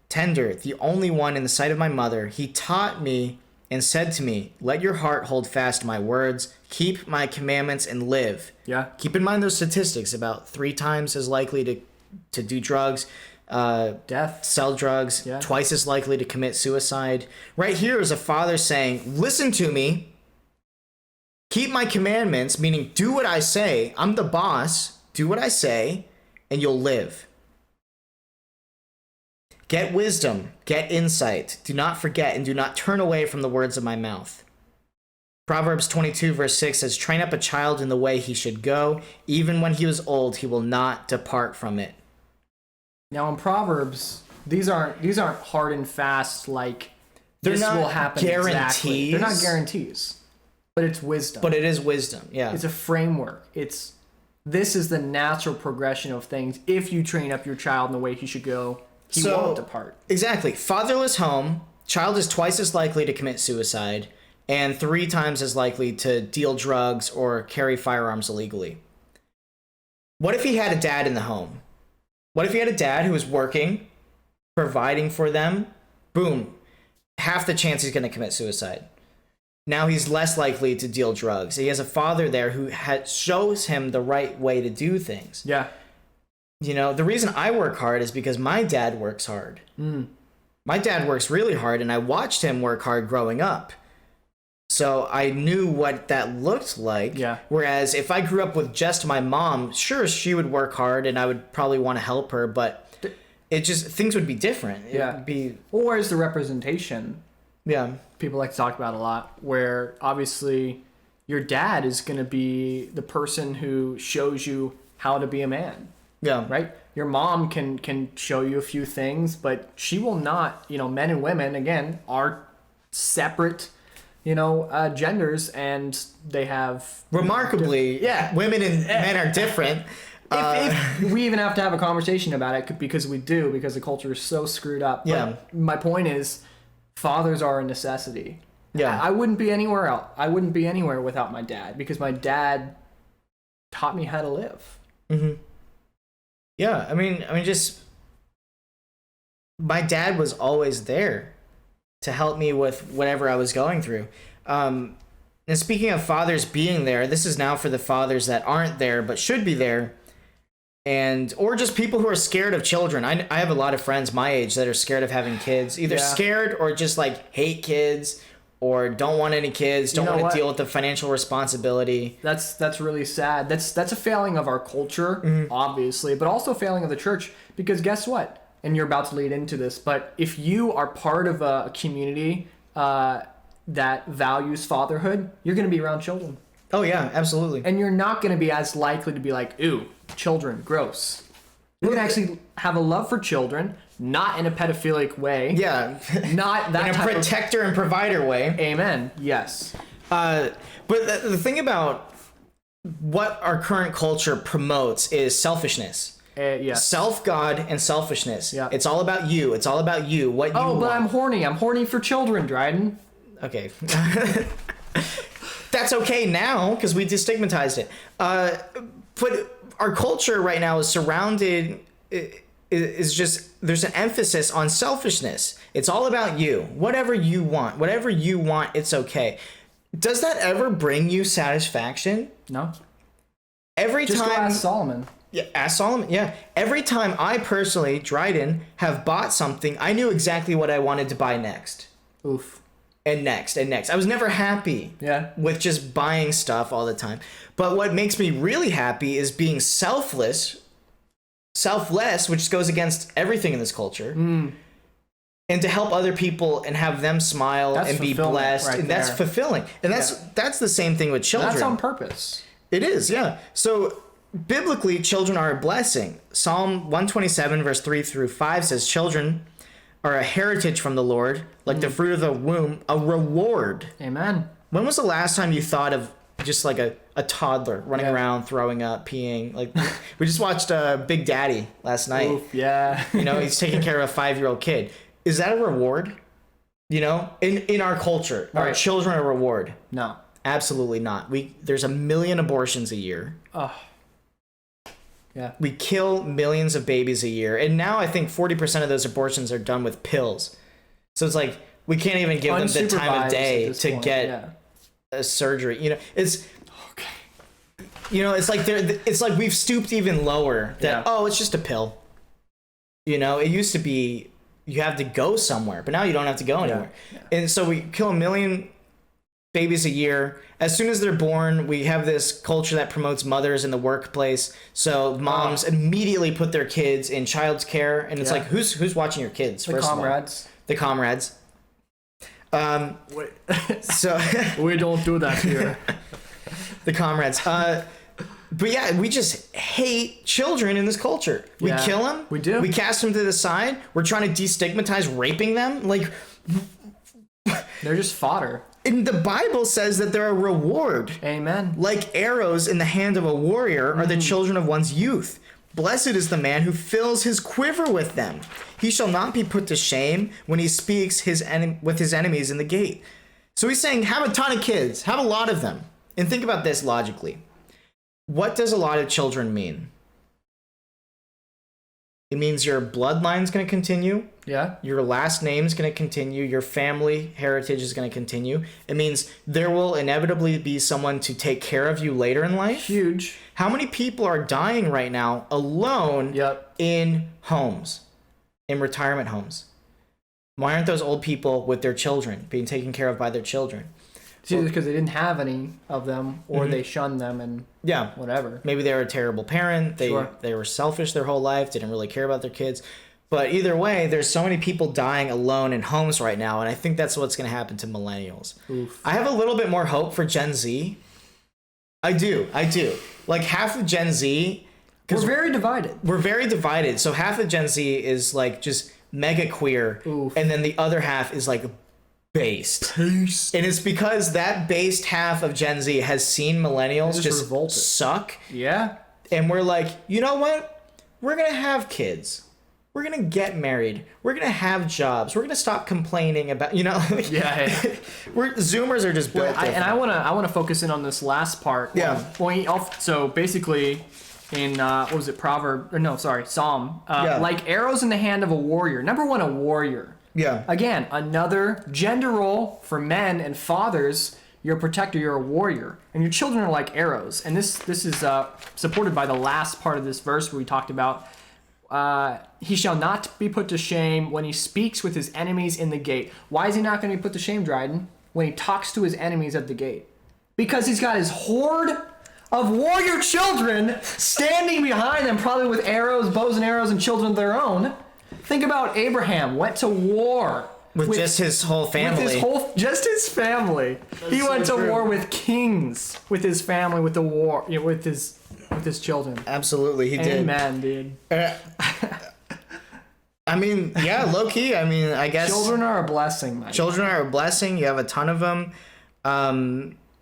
tender, the only one in the sight of my mother, he taught me and said to me, let your heart hold fast my words. Keep my commandments and live. Yeah. Keep in mind those statistics, about 3 times as likely to do drugs, Death. sell drugs, Yeah. twice as likely to commit suicide. Right here is a father saying, listen to me. Keep my commandments, meaning do what I say. I'm the boss. Do what I say, and you'll live. Get wisdom, get insight. Do not forget and do not turn away from the words of my mouth. Proverbs 22 verse 6 says, train up a child in the way he should go. Even when he is old, he will not depart from it. Now in Proverbs, these aren't hard and fast like They're this not will happen exactly. guarantees. They're not guarantees. But it's wisdom. But it is wisdom, yeah. It's a framework. This is the natural progression of things. If you train up your child in the way he should go, he won't depart. Exactly. Fatherless home, child is twice as likely to commit suicide and 3 times as likely to deal drugs or carry firearms illegally. What if he had a dad in the home? What if he had a dad who was working, providing for them? Boom. Half the chance he's going to commit suicide. Now he's less likely to deal drugs. He has a father there who shows him the right way to do things. Yeah. You know, the reason I work hard is because my dad works hard. My dad works really hard, and I watched him work hard growing up. So I knew what that looked like. Yeah. Whereas if I grew up with just my mom, sure, she would work hard, and I would probably want to help her, but things would be different. Yeah. It would be, Or where's the representation? yeah. People like to talk about a lot, where obviously your dad is going to be the person who shows you how to be a man. Yeah. Right? Your mom can show you a few things, but she will not, men and women, again, are separate, genders, and they have... Remarkably, Yeah. women and men are different. If we even have to have a conversation about it, because the culture is so screwed up. Yeah. But my point is, fathers are a necessity. Yeah. I wouldn't be anywhere else. I wouldn't be anywhere without my dad, because my dad taught me how to live. Mm-hmm. Yeah, I mean, just my dad was always there to help me with whatever I was going through. And speaking of fathers being there, this is now for the fathers that aren't there but should be there, or just people who are scared of children. I have a lot of friends my age that are scared of having kids, either scared or just like hate kids, or don't want any kids, don't want to deal with the financial responsibility. That's really sad. That's a failing of our culture, obviously, but also a failing of the church, because guess what? And you're about to lead into this, but if you are part of a community that values fatherhood, you're going to be around children. Oh yeah, absolutely. And you're not going to be as likely to be like, ooh, children, gross. You're going to actually have a love for children, not in a pedophilic way. Yeah. Not that in a type protector and provider way. Amen. Yes. But the thing about what our current culture promotes is selfishness. Yes. Self-God and selfishness. Yeah. It's all about you. It's all about you. What you want. Oh, but I'm horny. I'm horny for children, Dryden. Okay. That's okay now because we destigmatized it. But our culture right now is surrounded... is just, there's an emphasis on selfishness. It's all about you. Whatever you want, it's okay. Does that ever bring you satisfaction? No. Every Just time. go ask Solomon. Yeah, ask Solomon. Yeah. Every time I personally, Dryden, have bought something, I knew exactly what I wanted to buy next. Oof. And next and next. I was never happy with just buying stuff all the time. But what makes me really happy is being selfless, which goes against everything in this culture, and to help other people and have them smile and be blessed, right and that's there. fulfilling. And that's the same thing with children. That's on purpose. It is, yeah. So biblically, children are a blessing. Psalm 127 verse 3 through 5 says, children are a heritage from the Lord, like the fruit of the womb, a reward. Amen. When was the last time you thought of just like a toddler running around, throwing up, peeing? Like, we just watched Big Daddy last night. Oof, yeah. He's taking care of a 5-year-old kid. Is that a reward? In our culture, are children a reward? No. Absolutely not. There's 1 million abortions a year. Ugh. Yeah. We kill millions of babies a year. And now I think 40% of those abortions are done with pills. So it's like we can't even give them the time of day to get a surgery. You know, it's you know, it's like we've stooped even lower that it's just a pill. You know, it used to be you have to go somewhere, but now you don't have to go anywhere. And so we kill 1 million babies a year. As soon as they're born, we have this culture that promotes mothers in the workplace. So moms immediately put their kids in child's care, and it's like, who's watching your kids? The comrades. The comrades. So we don't do that here. The comrades. But yeah, we just hate children in this culture. We kill them. We do. We cast them to the side. We're trying to destigmatize raping them. Like, they're just fodder. And the Bible says that they're a reward. Amen. Like arrows in the hand of a warrior are the children of one's youth. Blessed is the man who fills his quiver with them. He shall not be put to shame when he speaks with his enemies in the gate. So he's saying, have a ton of kids. Have a lot of them. And think about this logically. What does a lot of children mean? It means your bloodline's going to continue. Yeah. Your last name's going to continue. Your family heritage is going to continue. It means there will inevitably be someone to take care of you later in life. Huge. How many people are dying right now alone in homes, in retirement homes? Why aren't those old people with their children, being taken care of by their children? It's either because they didn't have any of them, or they shunned them and whatever. Maybe they were a terrible parent. They were selfish their whole life, didn't really care about their kids. But either way, there's so many people dying alone in homes right now, and I think that's what's going to happen to millennials. Oof. I have a little bit more hope for Gen Z. I do. Like half of Gen Z... We're very divided. We're very divided. So half of Gen Z is like just mega queer, and then the other half is like based. Peace. And it's because that based half of Gen Z has seen millennials just suck. Yeah. And we're like, you know what? We're going to have kids. We're going to get married. We're going to have jobs. We're going to stop complaining about, you know. Zoomers are just built different. I want to focus in on this last part. Yeah. So basically in, Psalm. Like arrows in the hand of a warrior. Number one, a warrior. Yeah. Again, another gender role for men and fathers. You're a protector, you're a warrior. And your children are like arrows. And this is supported by the last part of this verse where we talked about, he shall not be put to shame when he speaks with his enemies in the gate. Why is he not going to be put to shame, Dryden, when he talks to his enemies at the gate? Because he's got his horde of warrior children standing behind them, probably with arrows, bows and arrows, and children of their own. Think about Abraham went to war with just his whole family. Just his family. He went to war with kings, with his family, with the war, with his children. Absolutely, he did. Amen, dude. I mean, yeah, low key. I mean, I guess children are a blessing, man. Children are a blessing. You have a ton of them.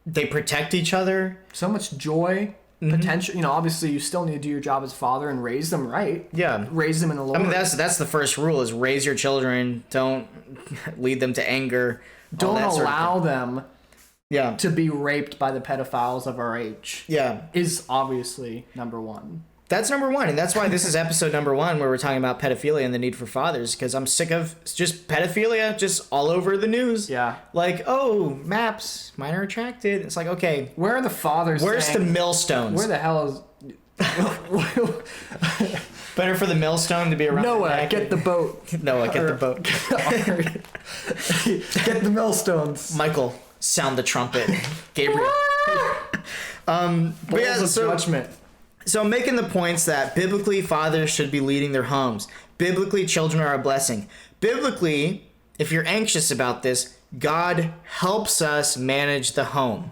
They protect each other. So much joy. Potential, you know, obviously you still need to do your job as father and raise them right. Yeah. Raise them in the Lord. I mean, that's the first rule is raise your children. Don't lead them to anger. Don't allow them yeah. to be raped by the pedophiles of our age. Yeah. Is obviously number one. That's number one. And that's why this is episode number 1 where we're talking about pedophilia and the need for fathers, because I'm sick of just pedophilia just all over the news. Yeah. Like, oh, maps, minor attracted. It's like, okay. Where are the fathers? Where's the millstones? Where the hell is... Better for the millstone to be around. Noah, get the boat. Noah, get the boat. Get the millstones. Michael, sound the trumpet. Gabriel. But yeah, judgment. So I'm making the points that biblically fathers should be leading their homes. Biblically, children are a blessing. Biblically, if you're anxious about this, God helps us manage the home.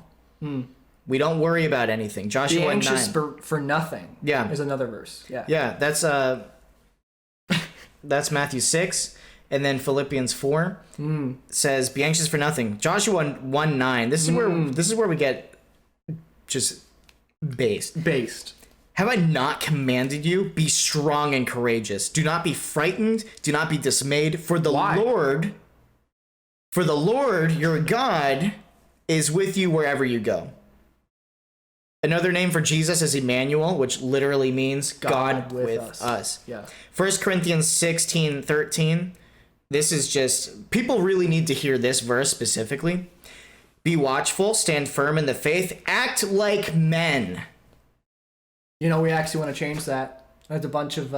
We don't worry about anything. Joshua 9. Be anxious for nothing. Yeah. Is another verse. Yeah. Yeah, that's Matthew 6. And then Philippians 4 says, be anxious for nothing. Joshua 1:9. This is where we get just based. Have I not commanded you? Be strong and courageous. Do not be frightened. Do not be dismayed. For the Lord your God is with you wherever you go. Another name for Jesus is Emmanuel, which literally means God with us. us. Yeah. 1 Corinthians 16:13. This is just, people really need to hear this verse specifically. Be watchful, stand firm in the faith, act like men. You know, we actually want to change that. There's a bunch of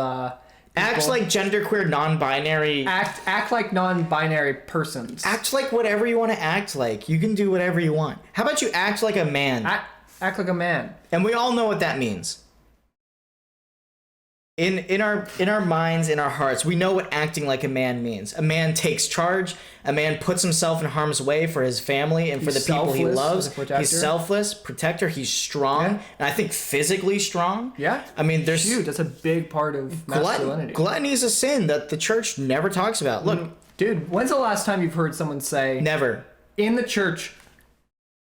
Act like genderqueer, non-binary. act like non-binary persons. Act like whatever you want to act like. You can do whatever you want. How about you act like a man? Act like a man. And we all know what that means. In our minds, in our hearts, we know what acting like a man means. A man takes charge. A man puts himself in harm's way for his family and for the people he loves. He's selfless, protector. He's strong, and I think physically strong. Yeah, I mean, there's huge. That's a big part of masculinity. Gluttony is a sin that the church never talks about. Look, dude, when's the last time you've heard someone say never in the church?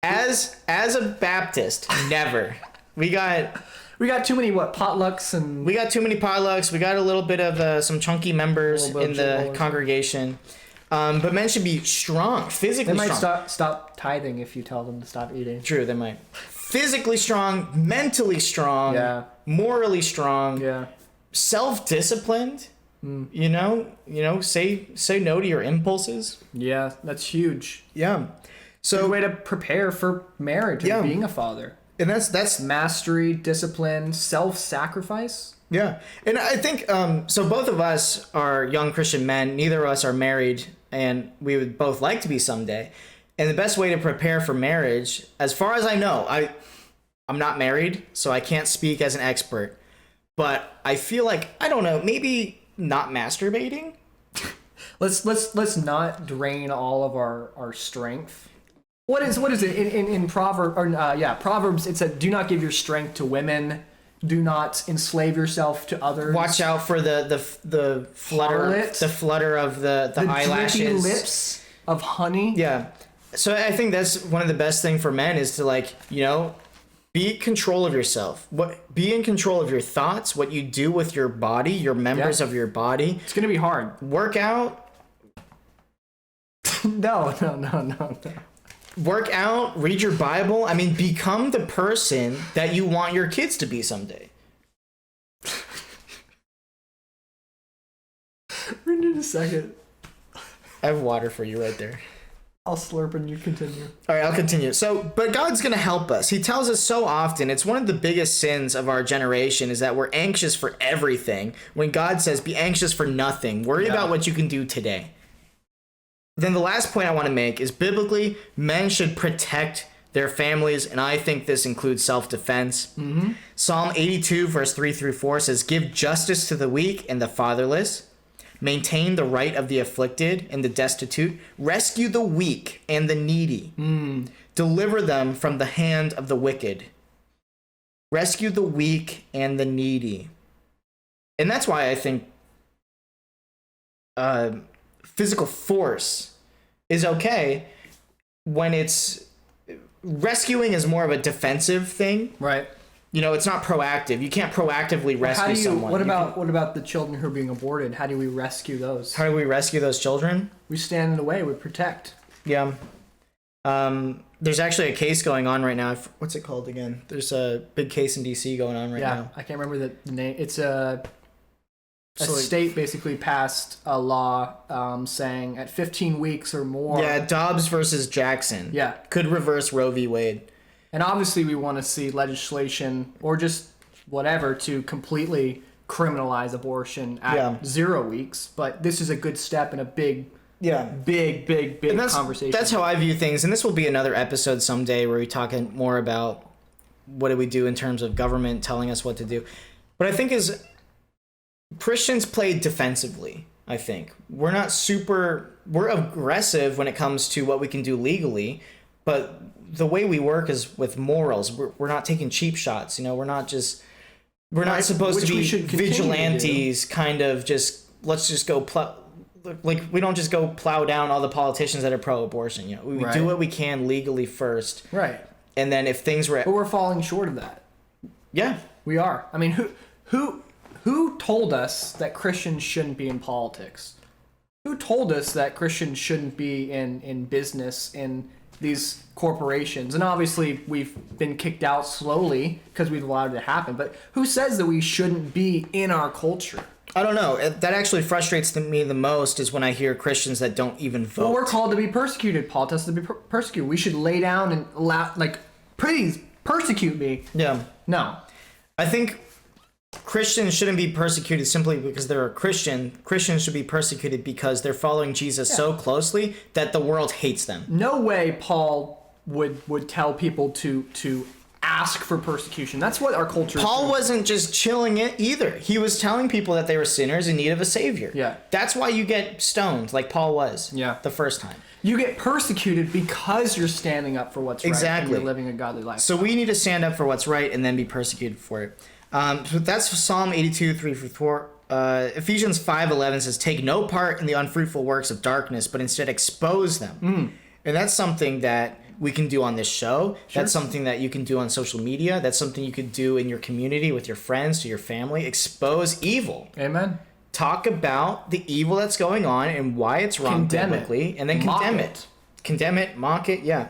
As a Baptist, never. We got too many potlucks and we got too many potlucks. We got a little bit of some chunky members in the congregation, but men should be strong, physically strong. They might stop tithing if you tell them to stop eating. True, they might. Physically strong, mentally strong, morally strong, self-disciplined. You know, say no to your impulses. Yeah, that's huge. Yeah, so good way to prepare for marriage and being a father. And that's mastery, discipline, self-sacrifice. Yeah. And I think, so both of us are young Christian men. Neither of us are married, and we would both like to be someday. And the best way to prepare for marriage, as far as I know, I'm not married, so I can't speak as an expert. But I feel like, I don't know, maybe not masturbating? Let's not drain all of our strength. What is it in Proverbs? It said, "Do not give your strength to women. Do not enslave yourself to others. Watch out for the flutter of the eyelashes, drippy lips of honey." Yeah. So I think that's one of the best thing for men is to be in control of yourself. Be in control of your thoughts, what you do with your body, your members of your body. It's gonna be hard. Work out. No. Work out, read your Bible. I mean, become the person that you want your kids to be someday. We need a second. I have water for you right there. I'll slurp and you continue. All right, I'll continue. But God's going to help us. He tells us so often, it's one of the biggest sins of our generation is that we're anxious for everything. When God says, be anxious for nothing. Worry about what you can do today. Then the last point I want to make is biblically, men should protect their families, and I think this includes self-defense. Mm-hmm. Psalm 82, verse 3-4 says, give justice to the weak and the fatherless, maintain the right of the afflicted and the destitute, rescue the weak and the needy, deliver them from the hand of the wicked. Rescue the weak and the needy. And that's why I think physical force is okay when it's rescuing is more of a defensive thing, right? You know, it's not proactive. You can't proactively rescue someone. What about the children who are being aborted? How do we rescue those? How do we rescue those children? We stand in the way. We protect. Yeah. There's actually a case going on right now. What's it called again? There's a big case in DC going on right now. Yeah, I can't remember the name. It's a state basically passed a law saying at 15 weeks or more. Yeah, Dobbs versus Jackson. Yeah. Could reverse Roe v. Wade. And obviously we want to see legislation or just whatever to completely criminalize abortion at 0 weeks. But this is a good step and a big conversation. That's how I view things. And this will be another episode someday where we talk more about what do we do in terms of government telling us what to do. But I think Christians play defensively, I think. We're aggressive when it comes to what we can do legally, but the way we work is with morals. We're not taking cheap shots, we're not supposed to be vigilantes, kind of just, let's just go we don't just go plow down all the politicians that are pro-abortion. We do what we can legally first. Right. And then if things were... But we're falling short of that. Yeah. We are. I mean, who told us that Christians shouldn't be in politics? Who told us that Christians shouldn't be in business, in these corporations, and obviously we've been kicked out slowly because we've allowed it to happen. But who says that we shouldn't be in our culture? I don't know. That actually frustrates me the most is when I hear Christians that don't even vote. Well, we're called to be persecuted. Paul tells us to be persecuted. We should lay down and allow, like, please persecute me. Yeah. No. I think Christians shouldn't be persecuted simply because they're a Christian. Christians should be persecuted because they're following Jesus so closely that the world hates them. No way Paul would tell people to ask for persecution. That's what our culture Paul is. wasn't just chilling it either. He was telling people that they were sinners in need of a savior. Yeah. That's why you get stoned like Paul was the first time. You get persecuted because you're standing up for what's right and you're living a godly life. So we need to stand up for what's right and then be persecuted for it. So that's Psalm 82, 3-4. Ephesians 5:11 says, "Take no part in the unfruitful works of darkness, but instead expose them." And that's something that we can do on this show. Sure. That's something that you can do on social media. That's something you could do in your community with your friends, to your family. Expose evil. Amen. Talk about the evil that's going on and why it's wrong biblically, and then condemn it. Condemn it, mock it, yeah.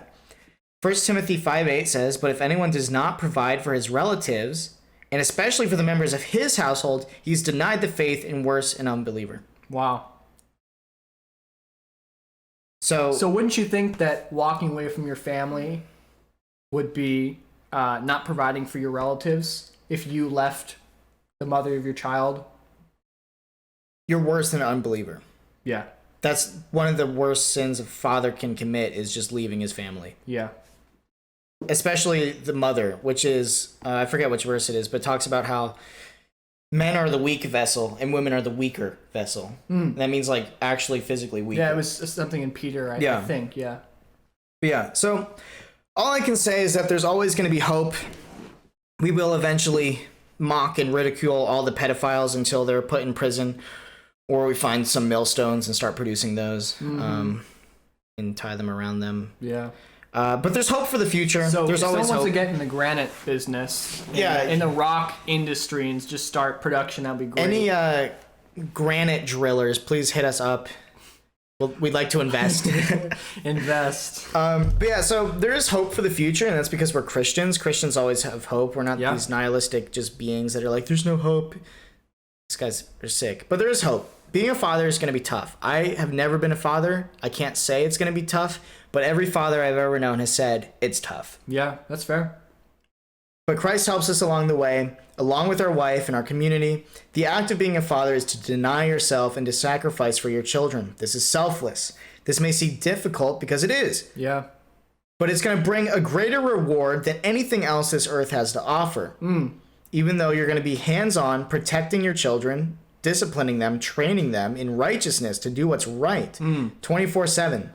1 Timothy 5:8 says, "But if anyone does not provide for his relatives, and especially for the members of his household, he's denied the faith and worse, an unbeliever." Wow. So wouldn't you think that walking away from your family would be not providing for your relatives if you left the mother of your child? You're worse than an unbeliever. Yeah. That's one of the worst sins a father can commit, is just leaving his family. Yeah. Especially the mother, which is, I forget which verse it is, but talks about how men are the weak vessel and women are the weaker vessel. That means like actually physically weaker. Yeah, it was something in Peter, I think, yeah. Yeah, so all I can say is that there's always going to be hope. We will eventually mock and ridicule all the pedophiles until they're put in prison, or we find some millstones and start producing those and tie them around them. Yeah. But there's hope for the future. So there's if always someone wants hope. to get in the granite business, Yeah. in the rock industry, and just start production, that'd be great. Any granite drillers, please hit us up. We'd like to invest. Invest. But yeah, so there is hope for the future, and that's because we're Christians. Christians always have hope. We're not these nihilistic just beings that are like, there's no hope. These guys are sick. But there is hope. Being a father is going to be tough. I have never been a father. I can't say it's going to be tough, but every father I've ever known has said it's tough. Yeah, that's fair. But Christ helps us along the way, along with our wife and our community. The act of being a father is to deny yourself and to sacrifice for your children. This is selfless. This may seem difficult because it is. Yeah. But it's going to bring a greater reward than anything else this earth has to offer. Even though you're going to be hands-on, protecting your children, disciplining them, training them in righteousness to do what's right, 24/7.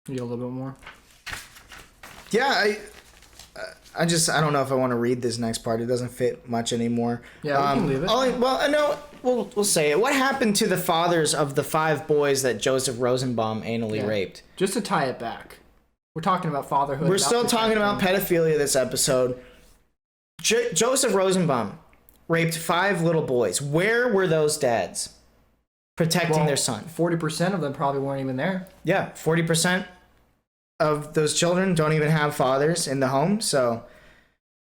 You a little bit more? Yeah, I don't know if I want to read this next part. It doesn't fit much anymore. Yeah, we can leave it. We'll say it. What happened to the fathers of the 5 boys that Joseph Rosenbaum anally raped? Just to tie it back. We're talking about fatherhood. We're still talking about pedophilia this episode. Joseph Rosenbaum raped 5 little boys. Where were those dads protecting their son? 40% of them probably weren't even there. Yeah, 40% of those children don't even have fathers in the home, so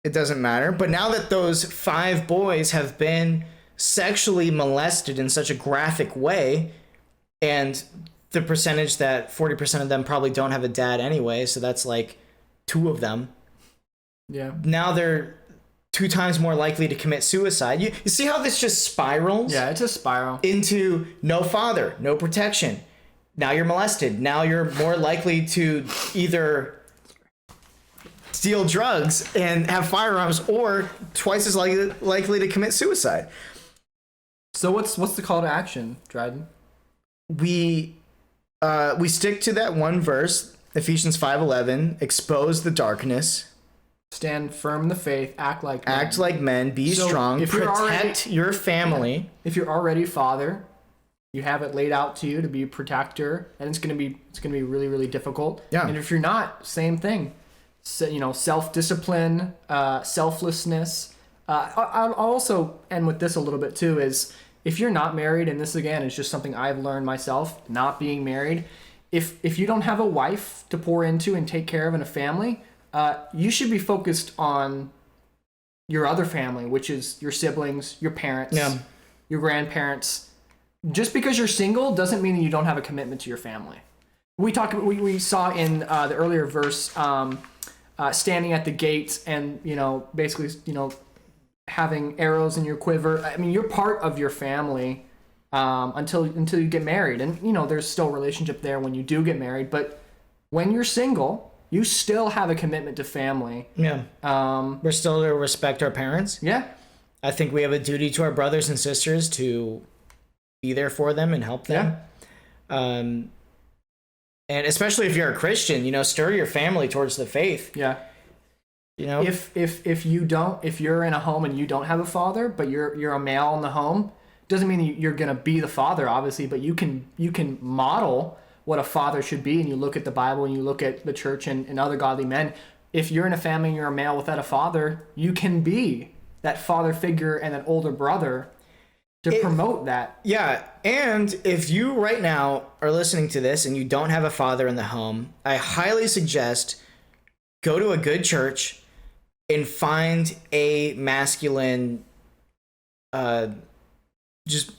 it doesn't matter. But now that those 5 boys have been sexually molested in such a graphic way, and the percentage that 40% of them probably don't have a dad anyway, so that's like 2 of them. Yeah. Now they're 2 times more likely to commit suicide. You see how this just spirals? Yeah, it's a spiral. Into no father, no protection. Now you're molested. Now you're more likely to either steal drugs and have firearms, or twice as likely to commit suicide. So what's the call to action, Dryden? We stick to that one verse, Ephesians 5:11, expose the darkness. Stand firm in the faith, act like men. Be strong, protect your family. Yeah. If you're already father, you have it laid out to you to be a protector, and it's gonna be really, really difficult. Yeah. And if you're not, same thing. So, self-discipline, selflessness. I'll also end with this a little bit too, is if you're not married, and this again is just something I've learned myself, not being married, if you don't have a wife to pour into and take care of in a family, you should be focused on your other family, which is your siblings, your parents, your grandparents. Just because you're single doesn't mean that you don't have a commitment to your family. We saw in the earlier verse, standing at the gates and, basically, having arrows in your quiver. I mean, you're part of your family until you get married. And, there's still a relationship there when you do get married. But when you're single, you still have a commitment to family. Yeah. We're still to respect our parents. Yeah. I think we have a duty to our brothers and sisters to be there for them and help them. Yeah. And especially if you're a Christian, stir your family towards the faith. Yeah. If you're in a home and you don't have a father, but you're a male in the home, doesn't mean you're gonna be the father, obviously, but you can model what a father should be, and you look at the Bible and you look at the church and other godly men. If you're in a family and you're a male without a father, you can be that father figure and an older brother to promote that. Yeah, and if you right now are listening to this and you don't have a father in the home, I highly suggest go to a good church and find a masculine, just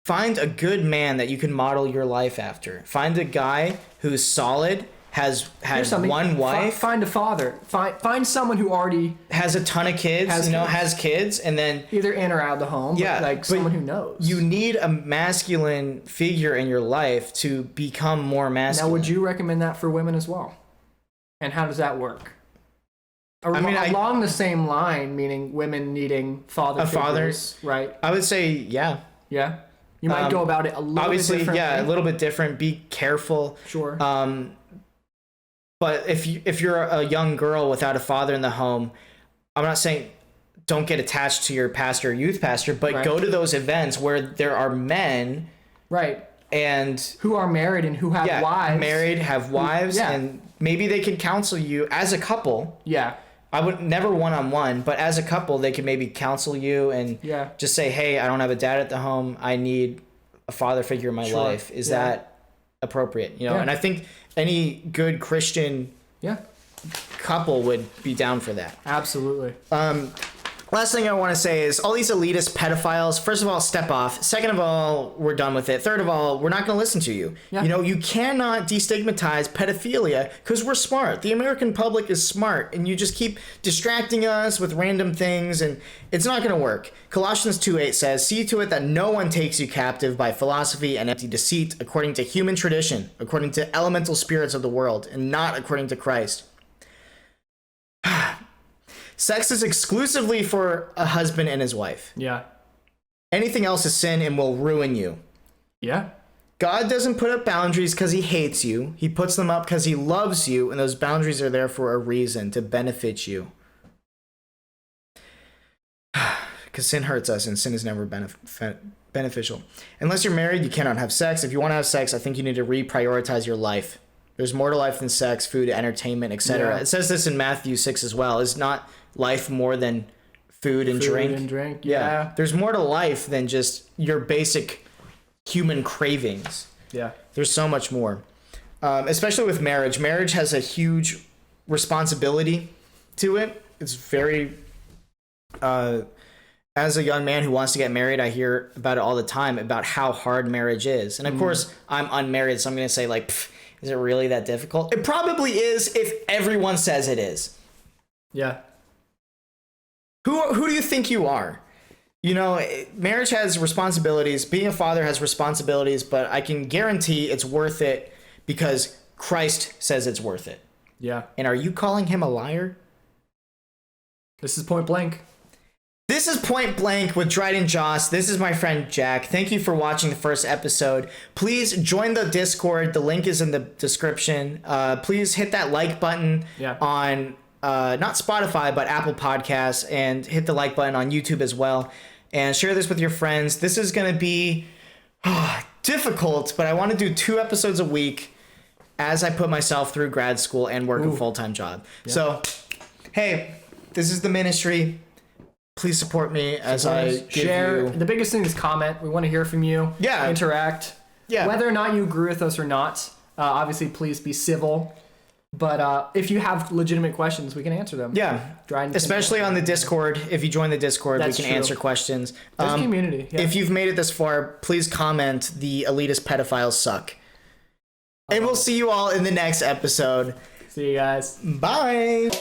find a good man that you can model your life after. Find a guy who's solid, has one wife. Find a father. Find someone who already has a ton of kids, has kids, and then either in or out of the home. Yeah, but someone who knows. You need a masculine figure in your life to become more masculine. Now, would you recommend that for women as well? And how does that work? Along the same line, meaning women needing fathers, right? I would say, yeah. Yeah. You might go about it a little bit differently. Yeah, a little bit different. Be careful. Sure. But if you're a young girl without a father in the home, I'm not saying don't get attached to your pastor or youth pastor, but go to those events where there are men, right, and who are married and who have wives, have wives, and maybe they can counsel you as a couple. Yeah. I would never one-on-one, but as a couple, they can maybe counsel you and just say, hey, I don't have a dad at the home. I need a father figure in my life. Is that appropriate? And I think any good Christian couple would be down for that. Absolutely. Last thing I want to say is all these elitist pedophiles, first of all, step off. Second of all, we're done with it. Third of all, we're not going to listen to you. Yeah. You cannot destigmatize pedophilia because we're smart. The American public is smart, and you just keep distracting us with random things, and it's not going to work. Colossians 2:8 says, see to it that no one takes you captive by philosophy and empty deceit, according to human tradition, according to elemental spirits of the world, and not according to Christ. Sex is exclusively for a husband and his wife. Yeah. Anything else is sin and will ruin you. Yeah. God doesn't put up boundaries because he hates you. He puts them up because he loves you, and those boundaries are there for a reason, to benefit you. Because sin hurts us, and sin is never beneficial. Unless you're married, you cannot have sex. If you want to have sex, I think you need to reprioritize your life. There's more to life than sex, food, entertainment, etc. Yeah. It says this in Matthew 6 as well. Is not life more than food and drink? Food and drink, yeah. There's more to life than just your basic human cravings. Yeah. There's so much more. Especially with marriage. Marriage has a huge responsibility to it. It's very... as a young man who wants to get married, I hear about it all the time, about how hard marriage is. And of course, I'm unmarried, so I'm going to say, is it really that difficult? It probably is if everyone says it is. Yeah. Who do you think you are? Marriage has responsibilities. Being a father has responsibilities, but I can guarantee it's worth it because Christ says it's worth it. Yeah. And are you calling him a liar? This is Point Blank. This is Point Blank with Dryden and Jac. This is my friend Jack. Thank you for watching the first episode. Please join the Discord. The link is in the description. Please hit that like button on not Spotify, but Apple Podcasts, and hit the like button on YouTube as well. And share this with your friends. This is going to be difficult, but I want to do 2 episodes a week as I put myself through grad school and work a full-time job. Yeah. So, hey, this is the ministry. Please support me as I share. give you... The biggest thing is comment. We want to hear from you. Yeah. Interact. Yeah. Whether or not you agree with us or not, obviously, please be civil. But if you have legitimate questions, we can answer them. Yeah. Dryden Especially on the Discord. If you join the Discord, That's we can true. answer questions. There's a community. Yeah. If you've made it this far, please comment the elitist pedophiles suck. And we'll see you all in the next episode. See you guys. Bye.